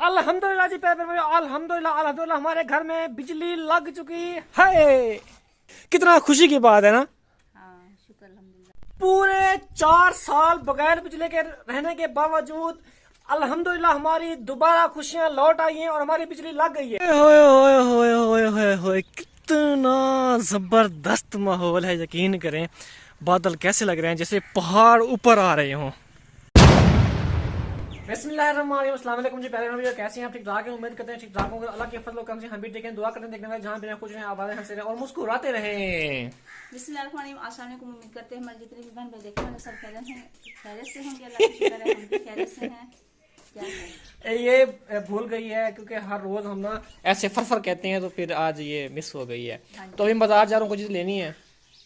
अल्हम्दुलिल्लाह जी, प्यारे भाई, अल्हम्दुलिल्लाह अल्हम्दुलिल्लाह हमारे घर में बिजली लग चुकी है। कितना खुशी की बात है ना। हाँ, शुक्र अल्हम्दुलिल्लाह। पूरे 4 साल बगैर बिजली के रहने के बावजूद अल्हम्दुलिल्लाह हमारी दोबारा खुशियां लौट आई हैं और हमारी बिजली लग गई है। होए होए होए होए होए होए, कितना जबरदस्त माहौल है, यकीन करें। बादल कैसे लग रहे हैं जैसे पहाड़ ऊपर आ रहे हों। बिस्मिल्लाहिर्रहमानिर्रहीम, अस्सलाम वालेकुम जी, प्यारे भाई, कैसे हैं आप? ठीक ठाक हैं? उम्मीद करते हैं ठीक ठाक होंगे। अल्लाह के फजल करम से हम भी देखें, दुआ करते हैं देखने वाले जहां भी रहें, खुश रहें, आबाद रहें, हंसते रहें और मुस्कुराते रहें। बिस्मिल्लाहिर्रहमानिर्रहीम, अस्सलाम वालेकुम। उम्मीद करते हैं हमारे जितने भी बहन भाई देखने वाले सब खैरियत से होंगे। अल्लाह का शुक्र है, हम भी खैरियत से हैं। क्या है ये भूल गई है क्योंकि हर रोज हम ना ऐसे फरफर कहते हैं, तो फिर आज ये मिस हो गई है। हाँ तो अभी मैं बाजार जा रहा हूँ, कुछ चीज लेनी है।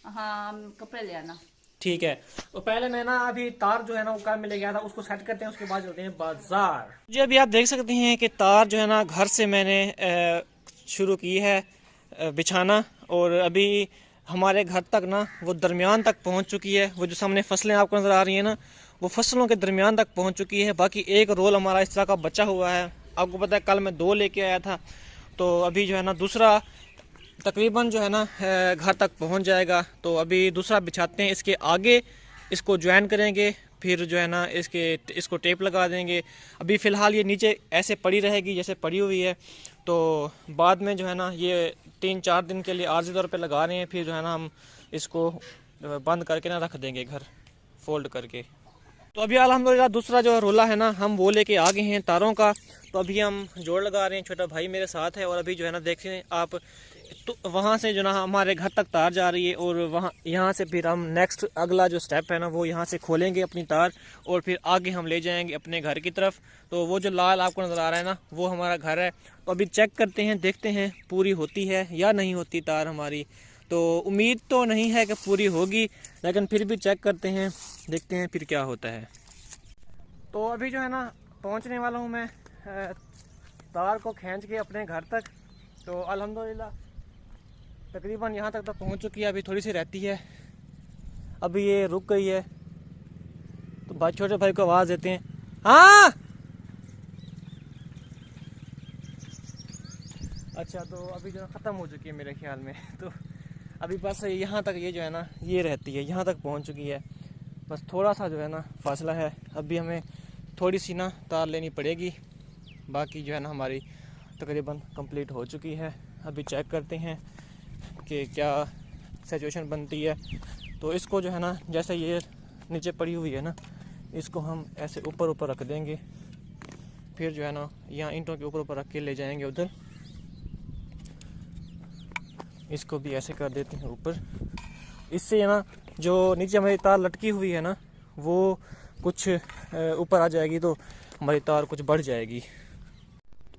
हाँ, कपड़े ले आना। ठीक है, तो पहले मैं ना अभी तार जो है ना वो कार में ले गया था, उसको सेट करते हैं, उसके बाद चलते हैं बाजार। जी अभी आप देख सकते हैं कि तार जो है ना घर से मैंने शुरू की है बिछाना, और अभी हमारे घर तक ना वो दरमियान तक पहुंच चुकी है। वो जो सामने फसलें आपको नजर आ रही हैं ना, वो फसलों के दरमियान तक पहुंच चुकी है। बाकी एक रोल हमारा इस तरह का बचा हुआ है। आपको पता है कल मैं 2 लेके आया था, तो अभी जो है ना दूसरा तकरीबन जो है ना घर तक पहुंच जाएगा। तो अभी दूसरा बिछाते हैं, इसके आगे इसको ज्वाइन करेंगे, फिर जो है ना इसको टेप लगा देंगे। अभी फ़िलहाल ये नीचे ऐसे पड़ी रहेगी जैसे पड़ी हुई है, तो बाद में जो है ना ये 3-4 दिन के लिए आर्जी तौर पे लगा रहे हैं, फिर जो है ना हम इसको बंद करके ना रख देंगे घर फोल्ड करके। तो अभी अल्हम्दुलिल्लाह दूसरा जो रोला है ना हम वो लेके आ गए हैं तारों का। तो अभी हम जोड़ लगा रहे हैं, छोटा भाई मेरे साथ है। और अभी जो है ना देखें आप, तो वहाँ से जो ना हमारे घर तक तार जा रही है, और वहाँ यहाँ से फिर हम नेक्स्ट अगला जो स्टेप है ना वो यहाँ से खोलेंगे अपनी तार, और फिर आगे हम ले जाएंगे अपने घर की तरफ। तो वो जो लाल आपको नज़र आ रहा है ना वो हमारा घर है। तो अभी चेक करते हैं, देखते हैं पूरी होती है या नहीं होती तार हमारी। तो उम्मीद तो नहीं है कि पूरी होगी, लेकिन फिर भी चेक करते हैं, देखते हैं फिर क्या होता है। तो अभी जो है ना पहुंचने वाला हूं मैं तार को खींच के अपने घर तक। तो अल्हम्दुलिल्लाह तकरीबन यहाँ तक तो पहुंच चुकी है, अभी थोड़ी सी रहती है। अभी ये रुक गई है, तो भाई छोटे भाई को आवाज़ देते हैं। हाँ अच्छा, तो अभी जो ख़त्म हो चुकी है मेरे ख्याल में। तो अभी बस यहाँ तक ये जो है ना ये रहती है, यहाँ तक पहुँच चुकी है। बस थोड़ा सा जो है ना फासला है, अभी हमें थोड़ी सी ना तार लेनी पड़ेगी। बाकी जो है ना हमारी तकरीबन कंप्लीट हो चुकी है। अभी चेक करते हैं कि क्या सिचुएशन बनती है। तो इसको जो है ना जैसे ये नीचे पड़ी हुई है ना, इसको हम ऐसे ऊपर ऊपर रख देंगे, फिर जो है ना यहाँ ईंटों के ऊपर ऊपर रख के ले जाएंगे उधर। इसको भी ऐसे कर देते हैं ऊपर, इससे ना जो नीचे हमारी तार लटकी हुई है ना वो कुछ ऊपर आ जाएगी, तो हमारी तार कुछ बढ़ जाएगी।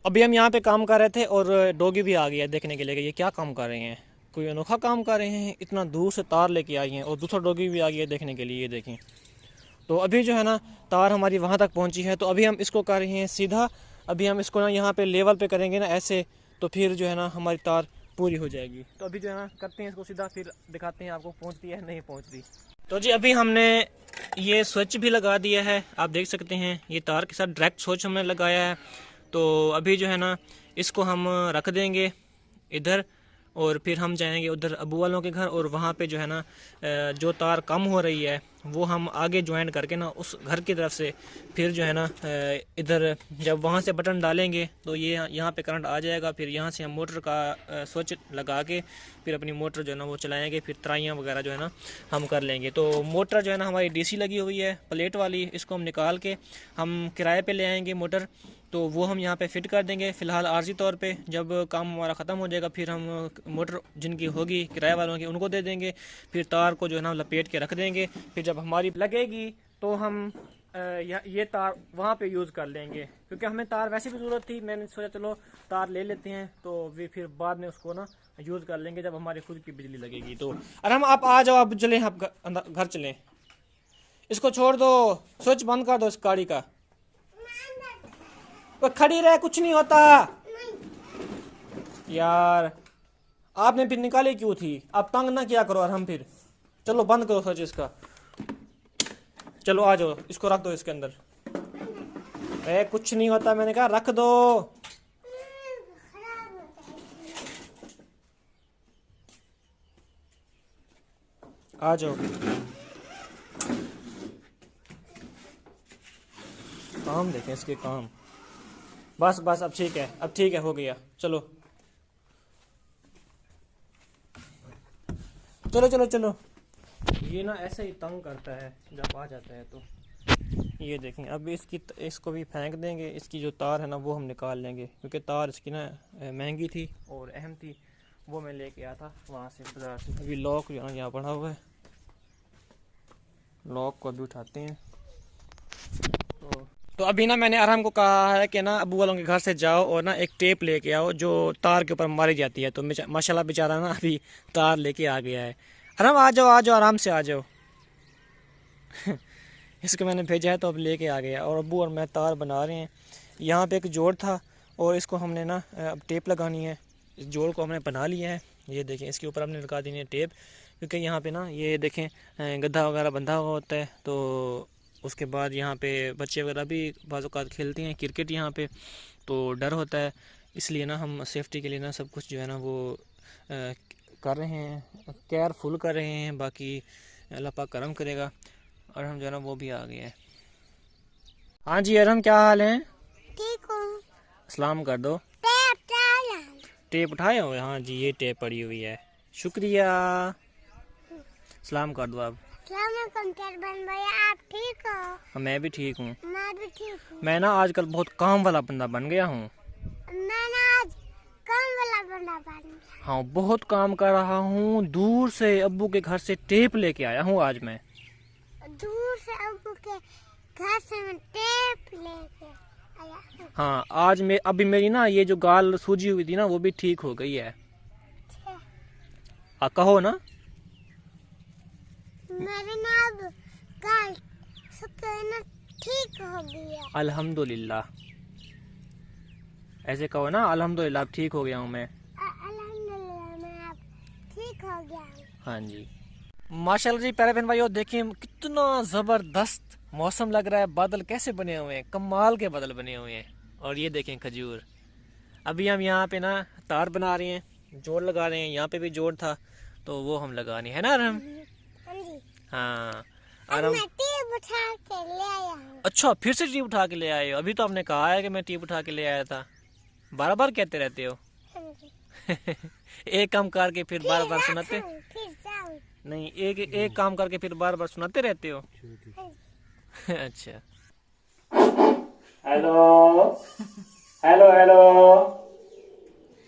अभी हम यहाँ पे काम कर रहे थे और डॉगी भी आ गया देखने के लिए कि ये क्या काम कर रहे हैं। कोई अनोखा काम कर रहे हैं, इतना दूर से तार लेके आई हैं, और दूसरा डॉगी भी आ गया देखने के लिए, ये देखें। तो अभी जो है ना तार हमारी वहाँ तक पहुँची है, तो अभी हम इसको कर रहे हैं सीधा। अभी हम इसको ना यहाँ पे लेवल पे करेंगे ना ऐसे, तो फिर जो है ना हमारी तार पूरी हो जाएगी। तो अभी जो है ना करते हैं इसको सीधा, फिर दिखाते हैं आपको पहुँचती है नहीं पहुँचती। तो जी अभी हमने ये स्विच भी लगा दिया है, आप देख सकते हैं ये तार के साथ डायरेक्ट स्विच हमने लगाया है। तो अभी जो है ना इसको हम रख देंगे इधर, और फिर हम जाएंगे उधर अबू वालों के घर, और वहाँ पे जो है ना जो तार कम हो रही है वो हम आगे ज्वाइन करके ना उस घर की तरफ से, फिर जो है ना इधर जब वहाँ से बटन डालेंगे तो ये यहाँ पे करंट आ जाएगा। फिर यहाँ से हम मोटर का स्विच लगा के फिर अपनी मोटर जो है ना वो चलाएँगे, फिर तराइयाँ वगैरह जो है ना हम कर लेंगे। तो मोटर जो है ना हमारी DC लगी हुई है प्लेट वाली, इसको हम निकाल के हम किराए पर ले आएँगे मोटर, तो वो हम यहाँ पे फिट कर देंगे फ़िलहाल आर्जी तौर पे। जब काम हमारा ख़त्म हो जाएगा फिर हम मोटर जिनकी होगी किराए वालों की उनको दे देंगे, फिर तार को जो है ना लपेट के रख देंगे। फिर जब हमारी लगेगी तो हम ये तार वहाँ पे यूज़ कर लेंगे, क्योंकि हमें तार वैसे भी ज़रूरत थी। मैंने सोचा चलो तार ले लेते हैं, तो वे फिर बाद में उसको ना यूज़ कर लेंगे जब हमारी खुद की बिजली लगेगी। तो अरे हम आप आ जाओ, आप चलें, आप घर चलें, इसको छोड़ दो, स्विच बंद कर दो इस गाड़ी का। वो खड़ी रहे, कुछ नहीं होता यार। आपने फिर निकाली क्यों थी? आप तंग ना किया करो। और हम फिर चलो बंद करो सच इसका, चलो आ जाओ, इसको रख दो इसके अंदर। कुछ नहीं होता, मैंने कहा रख दो। आ जाओ, काम देखें इसके काम। बस बस अब ठीक है, अब ठीक है, हो गया। चलो चलो चलो चलो। ये ना ऐसे ही तंग करता है जब आ जाता है तो। ये देखें, अब इसको भी फेंक देंगे। इसकी जो तार है ना वो हम निकाल लेंगे, क्योंकि तार इसकी ना महंगी थी और अहम थी, वो मैं लेके आया था वहाँ से बाजार से। अभी लॉक जो है यहाँ पड़ा हुआ है, लॉक को अभी उठाते हैं। तो अभी ना मैंने आराम को कहा है कि ना अबू वालों के घर से जाओ और ना एक टेप लेके आओ जो तार के ऊपर मारी जाती है। तो माशाल्लाह बेचारा ना अभी तार लेके आ गया है। आराम आ जाओ, आ जाओ, आराम से आ जाओ। इसको मैंने भेजा है तो अब लेके आ गया, और अबू और मैं तार बना रहे हैं। यहाँ पे एक जोड़ था और इसको हमने ना अब टेप लगानी है। इस जोड़ को हमने बना लिया है। ये देखें, इसके ऊपर हमने लगा देनी है टेप, क्योंकि यहाँ पे ना ये देखें गड्ढा वगैरह बंधा हुआ होता है। तो उसके बाद यहाँ पे बच्चे वगैरह भी बाज़ औक़ात खेलते हैं क्रिकेट यहाँ पे, तो डर होता है। इसलिए ना हम सेफ्टी के लिए ना सब कुछ जो है ना वो कर रहे हैं, केयरफुल कर रहे हैं। बाकी अल्लाह पाक करम करेगा। और हम जो है ना वो भी आ गए हैं। हाँ जी अरम, क्या हाल है? ठीक हूँ। सलाम कर दो। टेप उठाए हो? हाँ जी, ये टेप पड़ी हुई है, शुक्रिया। सलाम कर दो आप। भैया, आप ठीक हो? हाँ, मैं भी ठीक हूँ। मैं भी ठीक हूँ। मैं ना आजकल बहुत काम वाला बंदा बन गया हूँ। मैं ना आज काम वाला बंदा बन गया। हाँ, बहुत काम कर रहा हूँ। दूर से अब्बू के घर से टेप लेके आया हूँ आज मैं। दूर से अब्बू के घर से मैं टेप लेके आया हूँ। हाँ, आज मैं अभी मेरी ना ये जो गाल सूजी हुई थी ना वो भी ठीक हो गई है। कहो ना। मेरे ना अब गाल ना ठीक हो गया। अल्हम्दुलिल्लाह, ऐसे कहो ना, अल्हम्दुलिल्लाह अब ठीक हो गया हूँ मैं। अल्हम्दुलिल्लाह, मैं अब ठीक हो गया हूँ। हाँ जी, माशाल्लाह जी। प्यारे बहन भाइयों, देखिए कितना जबरदस्त मौसम लग रहा है। बादल कैसे बने हुए हैं, कमाल के बादल बने हुए हैं। और ये देखें खजूर। अभी हम यहाँ पे ना तार बना रहे हैं, जोड़ लगा रहे हैं। यहाँ पे भी जोड़ था तो वो हम लगा रहे हैं ना आराम। हाँ आराम। मैं टेप उठा के ले आया हूँ। अच्छा, फिर से टीप उठा के ले आए हो? अभी तो आपने कहा है कि मैं टीप उठा के ले आया था। बार बार कहते रहते हो। एक काम करके फिर बार बार सुनाते नहीं, एक काम करके फिर बार बार सुनाते रहते हो। अच्छा, हेलो हेलो हेलो,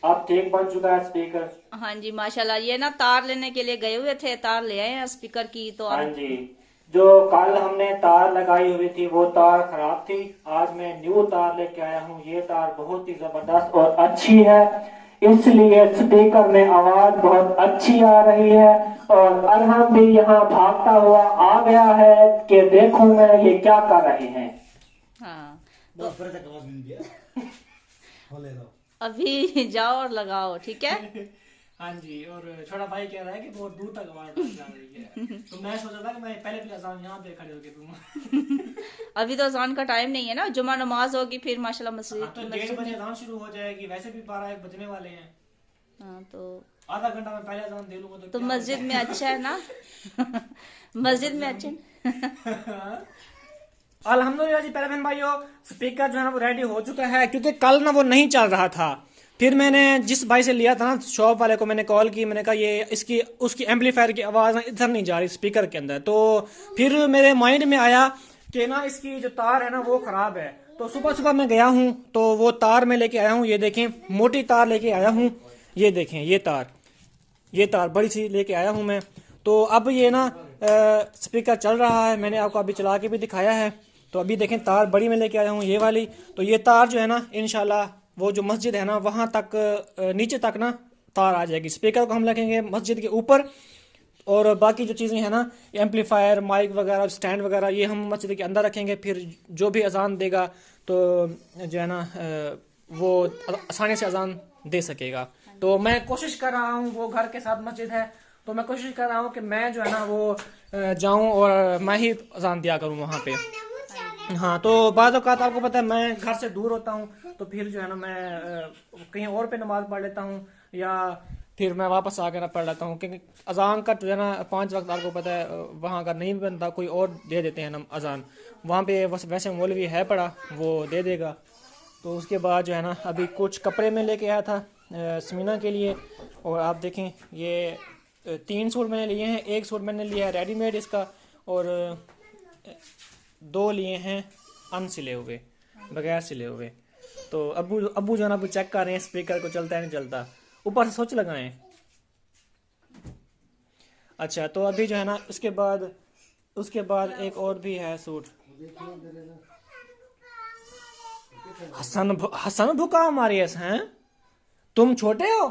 अब ठीक बन चुका है स्पीकर। हाँ जी माशाल्लाह। ये ना तार लेने के लिए गए हुए थे, तार ले आए हैं स्पीकर की। तो हाँ जी, जो कल हमने तार लगाई हुई थी वो तार खराब थी। आज मैं न्यू तार लेके आया हूँ। ये तार बहुत ही जबरदस्त और अच्छी है, इसलिए स्पीकर में आवाज बहुत अच्छी आ रही है। और अरहम भी यहाँ भागता हुआ आ गया है कि देखूं मैं ये क्या कर रहे हैं। हाँ, तो अभी जाओ और लगाओ, ठीक है। हाँ जी, और छोटा भाई कह रहा है कि बहुत दूर तक आवाज जा रही है। तो मैं सोचा था कि मैं पहले अजान यहाँ पे खड़े होके दूंगा। अभी तो अजान का टाइम नहीं है ना, जुमा नमाज होगी फिर माशाल्लाह मस्जिद। तो 1:30 बजे अजान शुरू हो जाएगी, वैसे भी 12-1 बजने वाले हैं। हाँ, तो आधा घंटा में पहले अजान दे लूंगा तो मस्जिद में अच्छा है ना। मस्जिद में अच्छा। अल्हम्दुलिल्लाह जी। प्यारे बहन भाइयों, स्पीकर जो है ना वो रेडी हो चुका है, क्योंकि कल ना वो नहीं चल रहा था। फिर मैंने जिस भाई से लिया था ना, शॉप वाले को मैंने कॉल की। मैंने कहा ये इसकी उसकी एम्पलीफायर की आवाज़ ना इधर नहीं जा रही स्पीकर के अंदर। तो फिर मेरे माइंड में आया कि ना इसकी जो तार है ना वो ख़राब है। तो सुबह सुबह मैं गया हूँ तो वो तार मैं लेके आया हूँ। ये देखें, मोटी तार लेके आया हूँ। ये देखें, ये तार बड़ी सी लेके आया हूँ मैं। तो अब ये ना स्पीकर चल रहा है। मैंने आपको अभी चला के भी दिखाया है। तो अभी देखें, तार बड़ी में लेके आया हूँ, ये वाली। तो ये तार जो है ना इंशाल्लाह वो जो मस्जिद है ना वहाँ तक नीचे तक ना तार आ जाएगी। स्पीकर को हम रखेंगे मस्जिद के ऊपर, और बाकी जो चीज़ें हैं ना, एम्पलीफायर, माइक वगैरह, स्टैंड वगैरह, ये हम मस्जिद के अंदर रखेंगे। फिर जो भी अजान देगा तो जो है ना वो आसानी से अजान दे सकेगा। तो मैं कोशिश कर रहा हूँ, वो घर के साथ मस्जिद है तो मैं कोशिश कर रहा हूँ कि मैं जो है ना वो जाऊँ और मैं ही अजान दिया करूँ वहाँ पे। हाँ, तो बाद औक़ात आपको पता है मैं घर से दूर होता हूँ, तो फिर जो है ना मैं कहीं और पे नमाज पढ़ लेता हूँ, या फिर मैं वापस आकर ना पढ़ लेता हूँ, क्योंकि अजान का जो है ना 5 वक्त आपको पता है वहाँ का नहीं बनता, कोई और दे देते हैं ना अजान, वहाँ पे बस वैसे मौलवी है पड़ा, वो दे देगा। तो उसके बाद जो है ना अभी कुछ कपड़े में लेके आया था समीना के लिए, और आप देखें ये 3 सूट मैंने लिए हैं। एक सूट मैंने लिया है रेडीमेड इसका, और 2 लिए हैं अनसिले हुए, बगैर सिले हुए। तो अबू जो है ना अभी चेक कर रहे हैं स्पीकर को चलता है नहीं चलता, ऊपर से स्विच लगाएं। अच्छा, तो अभी जो है ना उसके बाद एक और भी है सूट। हसन भुका हमारे ऐसा हैं, तुम छोटे हो,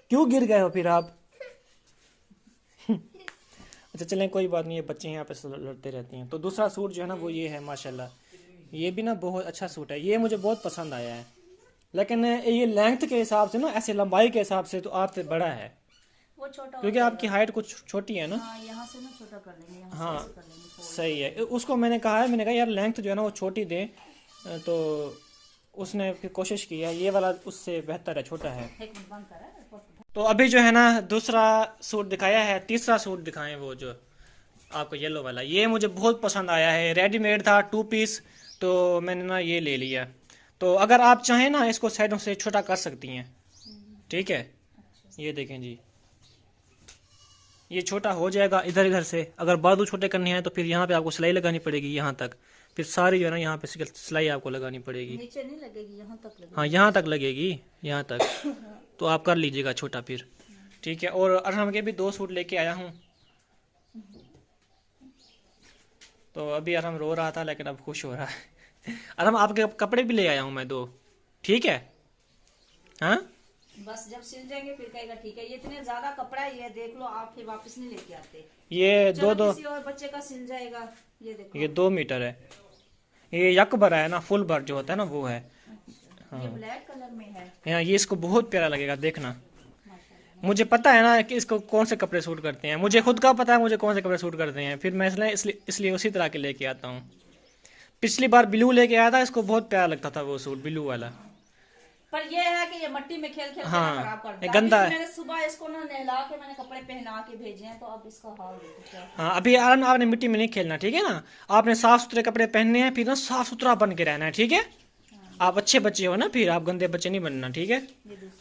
क्यों गिर गए हो फिर आप? अच्छा चलें, कोई बात नहीं, ये बच्चे यहाँ पे लड़ते रहते हैं। तो दूसरा सूट जो है ना वो ये है, माशाल्लाह, ये भी ना बहुत अच्छा सूट है, ये मुझे बहुत पसंद आया है। लेकिन ये लेंथ के हिसाब से ना, ऐसे लंबाई के हिसाब से तो आपसे बड़ा है, वो छोटा क्योंकि आपकी हाइट कुछ छोटी है ना। हाँ, यहाँ से ना छोटा कर लेंगे, यहाँ हाँ से ऐसे कर लेंगे। सही है, उसको मैंने कहा है यार लेंथ जो है ना वो छोटी दे, तो उसने फिर कोशिश की है, ये वाला उससे बेहतर है, छोटा है। एक मिनट बंद करा। तो अभी जो है ना दूसरा सूट दिखाया है, तीसरा सूट दिखाएं, वो जो आपको येलो वाला, ये मुझे बहुत पसंद आया है, रेडीमेड था 2 पीस, तो मैंने ना ये ले लिया। तो अगर आप चाहें ना इसको साइडों से छोटा कर सकती हैं, ठीक है। ये देखें जी, ये छोटा हो जाएगा इधर इधर से। अगर बाजू छोटे करने हैं तो फिर यहाँ पे आपको सिलाई लगानी पड़ेगी यहाँ तक, फिर सारी जो है ना यहाँ पे सिलाई आपको लगानी पड़ेगी। नीचे नहीं लगेगी, यहाँ तक लगेगी। हाँ, यहाँ तक लगेगी, यहाँ तक। तो आप कर लीजिएगा छोटा फिर, ठीक है। और अरहम के भी 2 सूट लेके आया हूँ। तो अभी अरहम रो रहा था, लेकिन अब खुश हो रहा है। अरहम आपके कपड़े भी ले आया हूँ मैं 2, ठीक है। हाँ, बस जब सिल जाएंगे फिर कहेगा ठीक है, ये इतने ज्यादा कपड़ा है, ये देख लो आप, फिर वापस नहीं लेके आते। ये चलो 2 किसी और बच्चे का सिल जाएगा। ये देखो, ये 2 मीटर है, ये यक भरा है ना, फुल भर जो होता है ना वो है। ये ब्लैक कलर में है। हाँ, ये इसको बहुत प्यारा लगेगा, देखना। मुझे पता है ना कि इसको कौन से कपड़े सूट करते हैं, मुझे खुद का पता है मुझे कौन से कपड़े सूट करते हैं, फिर मैं इसलिए उसी तरह के लेके आता हूँ। पिछली बार ब्लू लेके आया था, इसको बहुत प्यारा लगता था वो सूट ब्लू वाला। पर ये है कि ये मट्टी में खेल खेल के हाँ, ना खराब कर ये दिया। गंदा अभी है। मैंने सुबह इसको ना नहला के मैंने कपड़े पहना के भेजे हैं, तो अब इसका हाल देखो क्या। हाँ, अभी आपने मिट्टी में नहीं खेलना, ठीक है ना। आपने साफ सुथरे कपड़े पहनने हैं, फिर ना साफ सुथरा बन के रहना है, ठीक है। आप अच्छे बच्चे हो ना, फिर आप गंदे बच्चे नहीं बनना, ठीक है।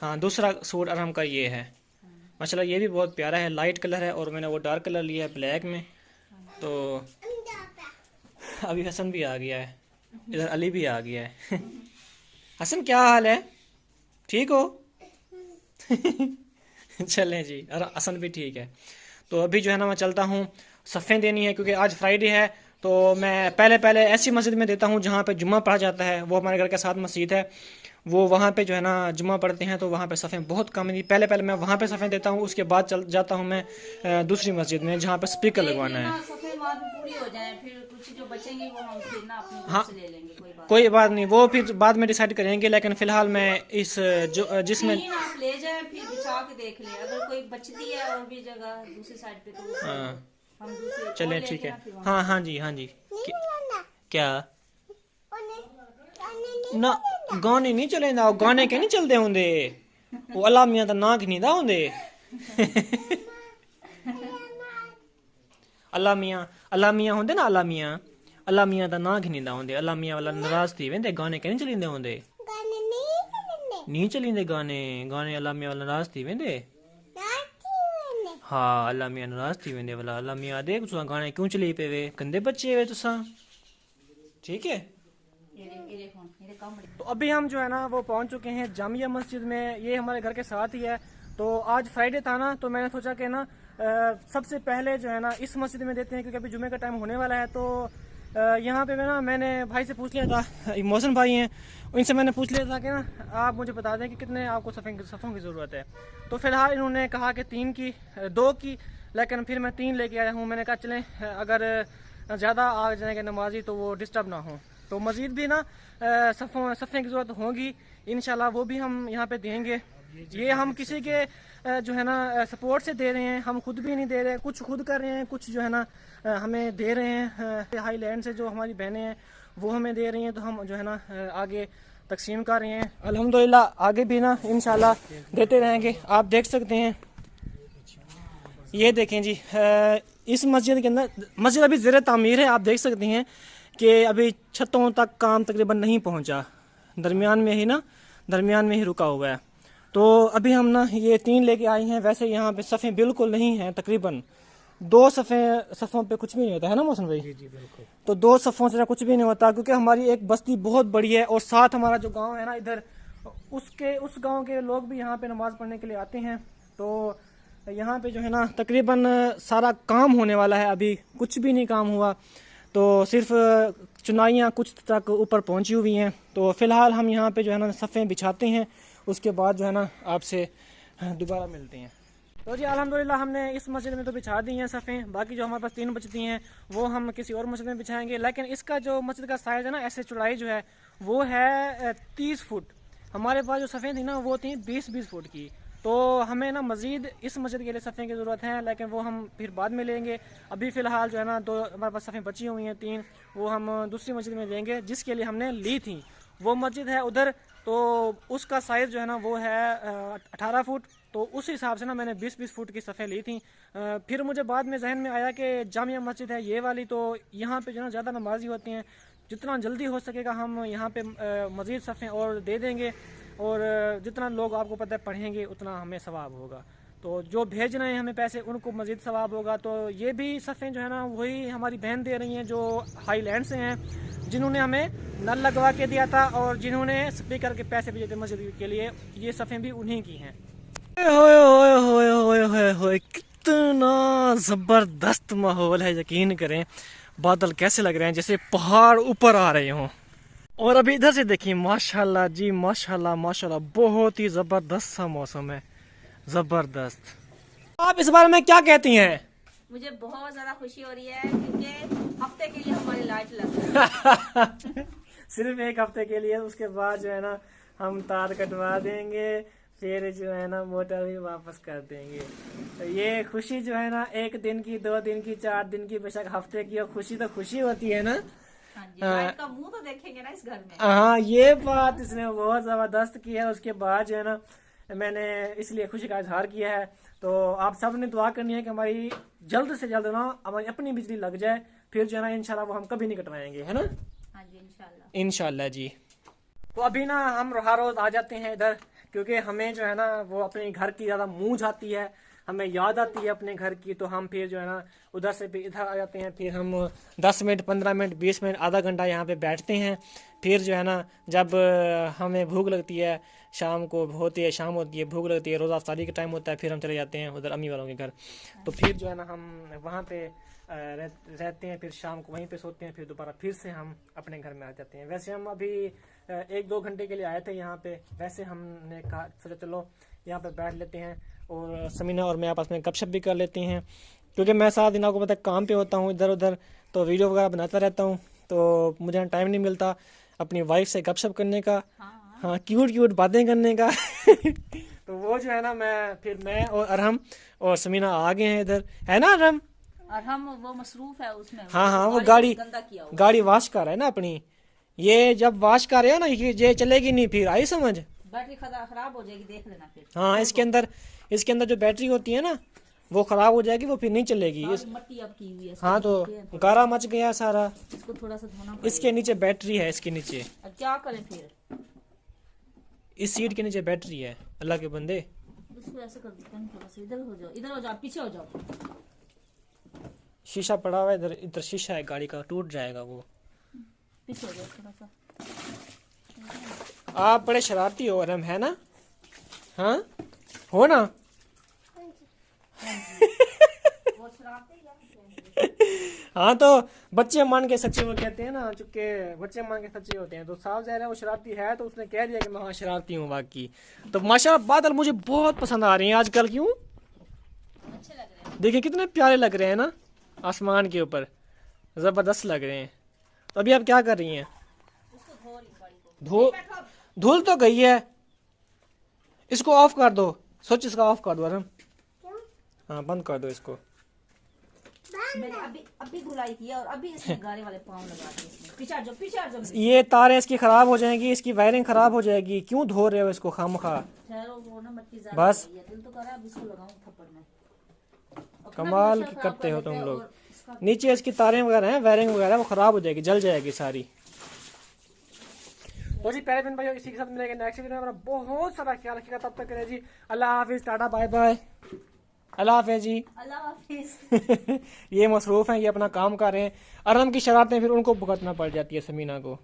हाँ, दूसरा सूट अरहम का ये है, माशाल्लाह, ये भी बहुत प्यारा है, लाइट कलर है, और मैंने वो डार्क कलर लिया है ब्लैक में। तो अभी हसन भी आ गया है, इधर अली भी आ गया है। हसन क्या हाल है, ठीक हो? चलें जी, और हसन भी ठीक है। तो अभी जो है ना मैं चलता हूँ, सफ़ें देनी है, क्योंकि आज फ्राइडे है। तो मैं पहले ऐसी मस्जिद में देता हूँ जहाँ पे जुम्मा पढ़ा जाता है, वो हमारे घर के साथ मस्जिद है, वो वहाँ पे जो है ना जुम्मा पढ़ते हैं, तो वहाँ पे सफ़ें बहुत कम नहीं। पहले मैं वहाँ पे सफ़ें देता हूँ, उसके बाद चल जाता हूँ मैं दूसरी मस्जिद में जहाँ पे स्पीकर लगवाना है। सफेद बाद में पूरी हो जाए, फिर कुछ जो बचेंगे वो हम फिर ना अपनी तरफ हाँ, से ले लेंगे, कोई बात नहीं, वो फिर बाद में डिसाइड करेंगे। लेकिन फिलहाल मैं इस जिसमें आप ले जाए फिर बिछा के देख ले, अगर कोई बचती है और भी जगह दूसरी साइड पे तो हाँ, हम दूसरे चलें ठीक है। हाँ हाँ जी, हाँ जी। क्या ना, गाने नहीं चले ना, गाने के नहीं चलते होंगे, वो अल्लाह मियां दा नां नहीं दा होंगे। अल्लाह मियां होंदे ना, अल्लाह मियां दा नां नहीं दा होंगे, अल्लाह मियां वाला नाराज थी वेंदे, गाने के नहीं चलिंदे होंगे, नहीं चलिंदे गाने अल्लाह मियां वाला नाराज थी वेंदे। हाँ, अल्लाह मियां नाराज थी वेंदे वाला, अल्लाह मियां देख तुसा गाने क्यों चली पे वे, गंदे बच्चे वे तुसा, ठीक है। तो अभी हम जो है ना वो पहुंच चुके हैं जामिया मस्जिद में, ये हमारे घर के साथ ही है। तो आज फ्राइडे था ना, तो मैंने सोचा कि ना सबसे पहले जो है ना इस मस्जिद में देते हैं, क्योंकि अभी जुमे का टाइम होने वाला है। तो यहाँ पे मैंने भाई से पूछ लिया था, मोहसिन भाई हैं, उनसे मैंने पूछ लिया था कि ना आप मुझे बता दें कि कितने आपको सफ़ों की ज़रूरत है। तो फ़िलहाल इन्होंने कहा कि 2 की, लेकिन फिर मैं 3 लेके आया हूँ। मैंने कहा चलें, अगर ज़्यादा आ जाएंगे नमाजी तो वो डिस्टर्ब ना हो। तो मज़ीद भी ना सफ़े की ज़रूरत होगी इंशाल्लाह, वो भी हम यहाँ पे देंगे। ये हम किसी के जो है ना सपोर्ट से दे रहे हैं, हम खुद भी नहीं दे रहे, कुछ खुद कर रहे हैं, कुछ जो है ना हमें दे रहे हैं। हाईलैंड से जो हमारी बहनें हैं वो हमें दे रही हैं, तो हम जो है ना आगे तकसीम कर रहे हैं। अल्हम्दुलिल्लाह आगे भी ना इंशाल्लाह देते रहेंगे। आप देख सकते हैं, ये देखें जी, इस मस्जिद के अंदर, मस्जिद अभी ज़ेर तामीर है। आप देख सकते हैं कि अभी छतों तक काम तकरीबन नहीं पहुंचा, दरमियान में ही रुका हुआ है। तो अभी हम ना ये 3 लेके आए हैं। वैसे यहाँ पे सफ़ें बिल्कुल नहीं हैं, तकरीबन 2 सफ़ों पे कुछ भी नहीं होता है ना मौसम भाई? जी बिल्कुल। तो 2 सफ़ों से कुछ भी नहीं होता, क्योंकि हमारी एक बस्ती बहुत बड़ी है और साथ हमारा जो गांव है ना इधर, उस गांव के लोग भी यहाँ पे नमाज़ पढ़ने के लिए आते हैं। तो यहाँ पे जो है ना तकरीबन सारा काम होने वाला है, अभी कुछ भी नहीं काम हुआ, तो सिर्फ चुनाइयाँ कुछ तक ऊपर पहुँची हुई हैं। तो फ़िलहाल हम यहाँ पे जो है ना सफ़ें बिछाते हैं, उसके बाद जो है ना आपसे दोबारा मिलते हैं। तो जी अल्हम्दुलिल्लाह हमने इस मस्जिद में तो बिछा दी हैं सफ़ें, बाकी जो हमारे पास 3 बचती हैं वो हम किसी और मस्जिद में बिछाएंगे। लेकिन इसका जो मस्जिद का साइज़ है ना, ऐसे चौड़ाई जो है वो है 30 फुट। हमारे पास जो सफ़ें थी ना वो थी 20-20 फुट की। तो हमें ना मज़ीद इस मस्जिद के लिए सफ़ें की ज़रूरत है, लेकिन वो हम फिर बाद में लेंगे। अभी फ़िलहाल जो है ना 2 हमारे पास सफ़ें बची हुई हैं 3, वो हम दूसरी मस्जिद में लेंगे जिसके लिए हमने ली थी। वो मस्जिद है उधर, तो उसका साइज़ जो है ना वो है 18 फुट। तो उस हिसाब से ना मैंने 20-20 फुट की सफ़ें ली थी। फिर मुझे बाद में जहन में आया कि जामिया मस्जिद है ये वाली, तो यहाँ पे जो है ना ज़्यादा नमाजी होती हैं, जितना जल्दी हो सकेगा हम यहाँ पे मज़ीद सफ़ें और दे देंगे, और जितना लोग आपको पता है पढ़ेंगे उतना हमें सवाब होगा। तो जो भेज रहे हैं हमें पैसे, उनको मज़ीद सवाब होगा। तो ये भी सफ़ें जो है ना वही हमारी बहन दे रही हैं जो हाईलैंड से हैं, जिन्होंने हमें नल लगवा के दिया था और जिन्होंने स्पीकर के पैसे भेजे थे मस्जिद के लिए, ये सफ़ें भी उन्हीं की हैं। होए कितना ज़बरदस्त माहौल है, यकीन करें। बादल कैसे लग रहे हैं जैसे पहाड़ ऊपर आ रहे हों। और अभी इधर से देखिए, माशाल्लाह जी माशाल्लाह माशाल्लाह, बहुत ही ज़बरदस्त सा मौसम है, ज़बरदस्त। आप इस बारे में क्या कहती हैं? मुझे बहुत ज्यादा खुशी हो रही है क्योंकि हफ्ते के लिए हमारी लाइट लग रही है। सिर्फ 1 हफ्ते के लिए, उसके बाद जो है ना हम तार कटवा देंगे, फिर जो है ना मोटर भी वापस कर देंगे। तो ये खुशी जो है ना 1 दिन की, 2 दिन की, 4 दिन की, बेशक हफ्ते की, और खुशी तो खुशी होती है ना। हाँ जी, लाइट का मुंह तो देखेंगे ना इस घर में। हाँ, ये बात इसने बहुत जबरदस्त की है। उसके बाद जो है ना मैंने इसलिए खुशी का इजहार किया है। तो आप सब ने दुआ करनी है कि हमारी जल्द से जल्द ना हमारी अपनी बिजली लग जाए, फिर जो है ना इंशाल्लाह वो हम कभी नहीं कटवाएंगे, है ना? हाँ जी इंशाल्लाह। इंशाल्लाह जी। तो अभी ना हम हर रोज आ जाते हैं इधर, क्योंकि हमें जो है ना वो अपने घर की ज़्यादा मूंझ आती है, हमें याद आती है अपने घर की। तो हम फिर जो है ना उधर से भी इधर आ जाते हैं। फिर हम 10 मिनट, 15 मिनट, 20 मिनट, आधा घंटा यहाँ पे बैठते हैं। फिर जो है ना जब हमें भूख लगती है, शाम को होती है, शाम होती है, भूख लगती है, रोज़ा अफ्तारी का टाइम होता है, फिर हम चले जाते हैं उधर अम्मी वालों के घर। तो फिर जो है ना हम वहाँ पे रहते हैं, फिर शाम को वहीं पे सोते हैं, फिर दोबारा फिर से हम अपने घर में आ जाते हैं। वैसे हम अभी 1-2 घंटे के लिए आए थे यहाँ पे। वैसे हमने कहा सोचा चलो यहाँ पे बैठ लेते हैं और समीना और मैं आपस में गपशप भी कर लेते हैं, क्योंकि मैं सारा दिन आपको पता है काम पे होता हूँ इधर उधर, तो वीडियो वगैरह बनाता रहता हूँ, तो मुझे टाइम नहीं मिलता अपनी वाइफ से गपशप करने का, हाँ क्यूट बातें करने का। तो वो जो है ना मैं और अरहम और समीना आ गए हैं इधर, है ना अरहम? और हम वो मसरूफ है उसमें। हाँ वो गाड़ी वाश कर रहा है ना अपनी। ये जब वाश कर रहे हो ना ये चलेगी नहीं, फिर आई समझ, बैटरी खराब हो जाएगी, देख लेना फिर। हाँ इसके अंदर जो बैटरी होती है ना वो खराब हो जाएगी, वो फिर नहीं चलेगी। मट्टी अब की हुई है। हाँ तो गारा मच गया सारा। इसको थोड़ा सा धोना। इसके नीचे बैटरी है, इसके नीचे। अब क्या करें फिर? इस सीट के नीचे बैटरी है, अल्लाह के बंदे। इसको ऐसे कर देते हैं, थोड़ा सा इधर हो जाओ, पीछे हो जाओ। शीशा पड़ा हुआ है इधर शीशा है गाड़ी का, टूट जाएगा वो। पीछे हो जाओ थोड़ा सा। आप बड़े शरारती हो अरहम, है ना? हाँ हो ना? हाँ तो बच्चे मान के सच्चे वो कहते हैं ना, चूंकि बच्चे मान के सच्चे होते हैं। तो साफ ज़ाहिर है वो शरारती है, तो उसने कह दिया कि मैं हाँ शरारती हूँ बाकी। तो माशाल्लाह बादल मुझे बहुत पसंद आ रहे हैं आजकल। क्यों? अच्छे लग रहे हैं। देखिए कितने प्यारे लग रहे हैं ना आसमान के ऊपर, ज़बरदस्त लग रहे हैं। तो अभी आप क्या कर रही हैं? धुल तो गई है, इसको ऑफ कर दो, स्विच इसका ऑफ कर दो अरहम। हाँ बंद कर दो इसको। मैंने अभी धुलाई किया और अभी इसमें गाने वाले पाँव लगा दिए इसमें। पीछे हट जाओ। ये तारें इसकी खराब हो जाएंगी, इसकी वायरिंग खराब हो जाएगी, क्यों धो रहे हो इसको खामखा? ठहरो, वो ना मिट्टी ज्यादा बस लगी है, दिल तो कर रहा है अब इसको लगाऊं थप्पड़ में। अपना कमाल नशा खराब करते कर हो देते तुम हैं लोग। और इसका नीचे इसकी तारें वगैरह हैं, वायरिंग वगैरह वो खराब हो जाएगी, जल जाएगी सारी। तो जी प्यारे बहन भाइयों, इसी के साथ मिलेंगे नेक्स्ट वीडियो में। बहुत सारा ख्याल रखिएगा, तब तक के लिए जी अल्लाह हाफिज, टाटा बाय बाय, अल्लाह हाफिज जी। अल्लाह हाफिज। ये मसरूफ हैं, ये अपना काम कर रहे हैं। अरम की शरारतें फिर उनको भुगतना पड़ जाती है समीना को।